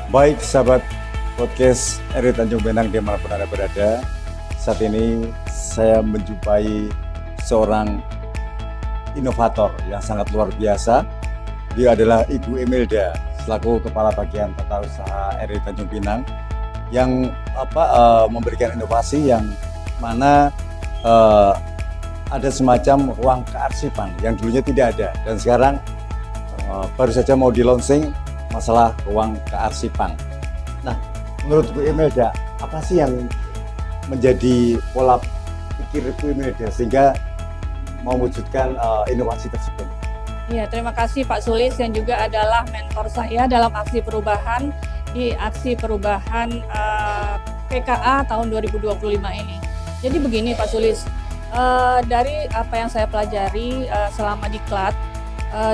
Baik sahabat podcast RI Tanjung Pinang dimanapun Anda berada, saat ini saya menjumpai seorang inovator yang sangat luar biasa. Dia adalah Ibu Imelda selaku Kepala Bagian Tata Usaha RI Tanjung Pinang yang memberikan inovasi yang mana ada semacam ruang kearsipan yang dulunya tidak ada dan sekarang baru saja mau di launching masalah ruang kearsipan. Nah, menurut Bu Imelda, apa sih yang menjadi pola pikir Bu Imelda sehingga mewujudkan inovasi tersebut? Ya, terima kasih Pak Sulis yang juga adalah mentor saya dalam aksi perubahan di aksi perubahan PKA tahun 2025 ini. Jadi begini Pak Sulis, dari apa yang saya pelajari selama diklat,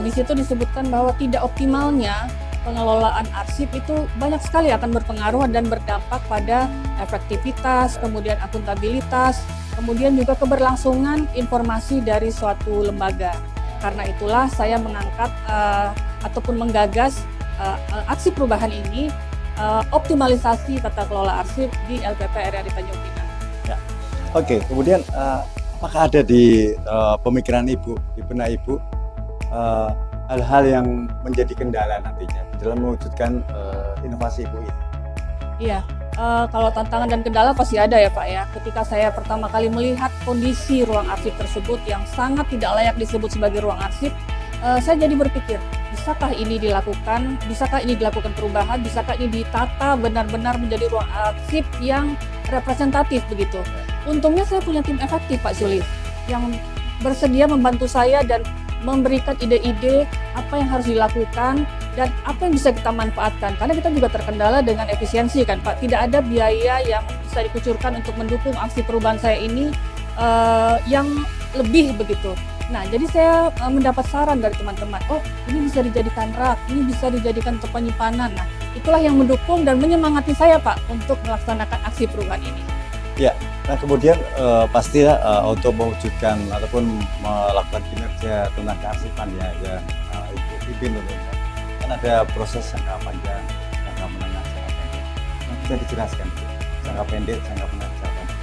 di situ disebutkan bahwa tidak optimalnya pengelolaan arsip itu banyak sekali akan berpengaruh dan berdampak pada efektivitas, kemudian akuntabilitas, kemudian juga keberlangsungan informasi dari suatu lembaga. Karena itulah saya mengangkat ataupun menggagas aksi perubahan ini, optimalisasi tata kelola arsip di LPP RRI Tanjung Pinang. Ya. Oke, kemudian apakah ada di pemikiran Ibu, di benak Ibu, hal-hal yang menjadi kendala nantinya dalam mewujudkan inovasi Ibu ini? Iya, kalau tantangan dan kendala pasti ada ya Pak ya. Ketika saya pertama kali melihat kondisi ruang arsip tersebut yang sangat tidak layak disebut sebagai ruang arsip, saya jadi berpikir, bisakah ini dilakukan? Bisakah ini dilakukan perubahan? Bisakah ini ditata benar-benar menjadi ruang arsip yang representatif begitu? Untungnya saya punya tim efektif Pak Sulis yang bersedia membantu saya dan memberikan ide-ide apa yang harus dilakukan dan apa yang bisa kita manfaatkan, karena kita juga terkendala dengan efisiensi kan Pak, tidak ada biaya yang bisa dikucurkan untuk mendukung aksi perubahan saya ini yang lebih begitu. Nah, jadi saya mendapat saran dari teman-teman, oh ini bisa dijadikan rak, ini bisa dijadikan untuk penyimpanan. Nah, itulah yang mendukung dan menyemangati saya Pak untuk melaksanakan aksi perubahan ini. Ya, nah kemudian pasti untuk mewujudkan ataupun melakukan kinerja tentang kearsipan ya Ibu pimpin tentunya. Kan ada proses jangka panjang, jangka menengah, jangka pendek. Nah, bisa dijelaskan jangka pendek, jangka menengah, jangka pendek.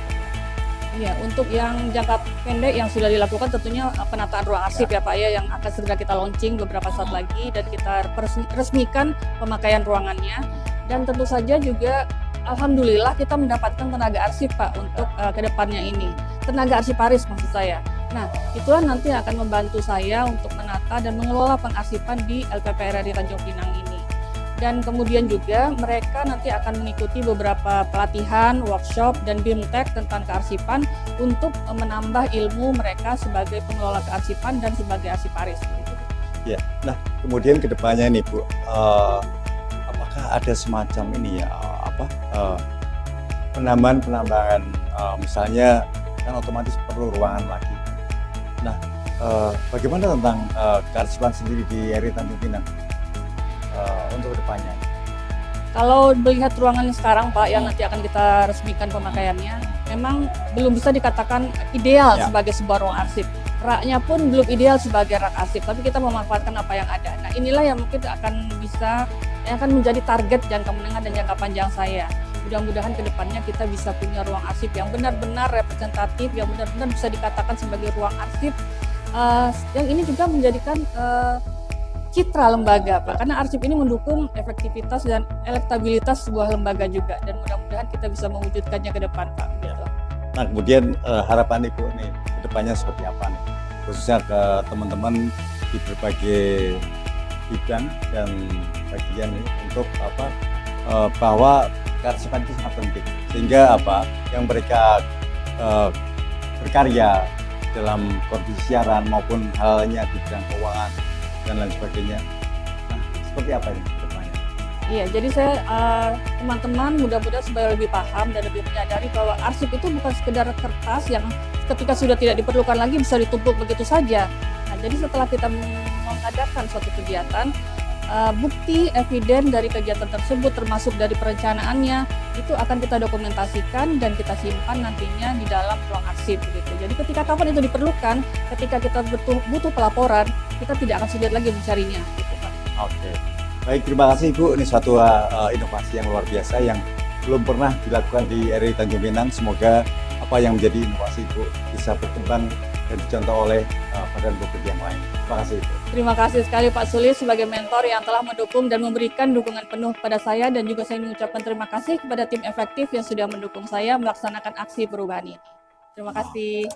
Iya, untuk yang jangka pendek yang sudah dilakukan tentunya penataan ruang arsip ya Pak ya, yang akan segera kita launching beberapa saat lagi dan kita resmikan pemakaian ruangannya. Dan tentu saja juga alhamdulillah kita mendapatkan tenaga arsip Pak untuk kedepannya ini, tenaga arsiparis maksud saya. Nah, itulah nanti akan membantu saya untuk menata dan mengelola pengarsipan di LPP RRI Tanjung Pinang ini. Dan kemudian juga mereka nanti akan mengikuti beberapa pelatihan, workshop, dan BIMTEK tentang kearsipan untuk menambah ilmu mereka sebagai pengelola kearsipan dan sebagai arsiparis. Ya, nah kemudian kedepannya nih Bu, apakah ada semacam ini ya, penambahan misalnya kan otomatis perlu ruangan lagi. Nah, bagaimana tentang kearsipan sendiri di RRI Tanjung Pinang untuk kedepannya? Kalau melihat ruangan sekarang Pak, yang nanti akan kita resmikan pemakaiannya, memang belum bisa dikatakan ideal sebagai sebuah ruang arsip. Raknya pun belum ideal sebagai rak arsip, tapi kita memanfaatkan apa yang ada. Nah, inilah yang mungkin yang akan menjadi target jangka menengah dan jangka panjang saya. Mudah-mudahan kedepannya kita bisa punya ruang arsip yang benar-benar representatif, yang benar-benar bisa dikatakan sebagai ruang arsip, yang ini juga menjadikan citra lembaga Pak, karena arsip ini mendukung efektivitas dan elektabilitas sebuah lembaga juga, dan mudah-mudahan kita bisa mewujudkannya ke depan Pak. Gitu. Nah kemudian harapan Ibu nih kedepannya seperti apa nih, khususnya ke teman-teman di berbagai bidang dan bagian nih, untuk bahwa kearsipan itu sangat penting, sehingga yang mereka berkarya dalam kondisi siaran maupun halnya di bidang keuangan dan lain sebagainya. Nah, seperti apa ini kedepannya? Iya, jadi saya teman-teman mudah-mudahan supaya lebih paham dan lebih menyadari bahwa arsip itu bukan sekedar kertas yang ketika sudah tidak diperlukan lagi bisa ditumpuk begitu saja. Nah, jadi setelah kita mengadakan suatu kegiatan, bukti eviden dari kegiatan tersebut termasuk dari perencanaannya itu akan kita dokumentasikan dan kita simpan nantinya di dalam ruang arsip gitu. Jadi ketika kapan itu diperlukan, ketika kita butuh pelaporan, kita tidak akan sulit lagi mencarinya gitu Pak. Oke. Baik, terima kasih Ibu. Ini suatu inovasi yang luar biasa yang belum pernah dilakukan di RRI Tanjung Pinang. Semoga apa yang menjadi inovasi Ibu bisa berkembang dan dicontoh oleh badan publik yang lain. Terima kasih Ibu. Terima kasih sekali Pak Sulis sebagai mentor yang telah mendukung dan memberikan dukungan penuh kepada saya, dan juga saya mengucapkan terima kasih kepada tim efektif yang sudah mendukung saya melaksanakan aksi perubahan ini. Terima kasih.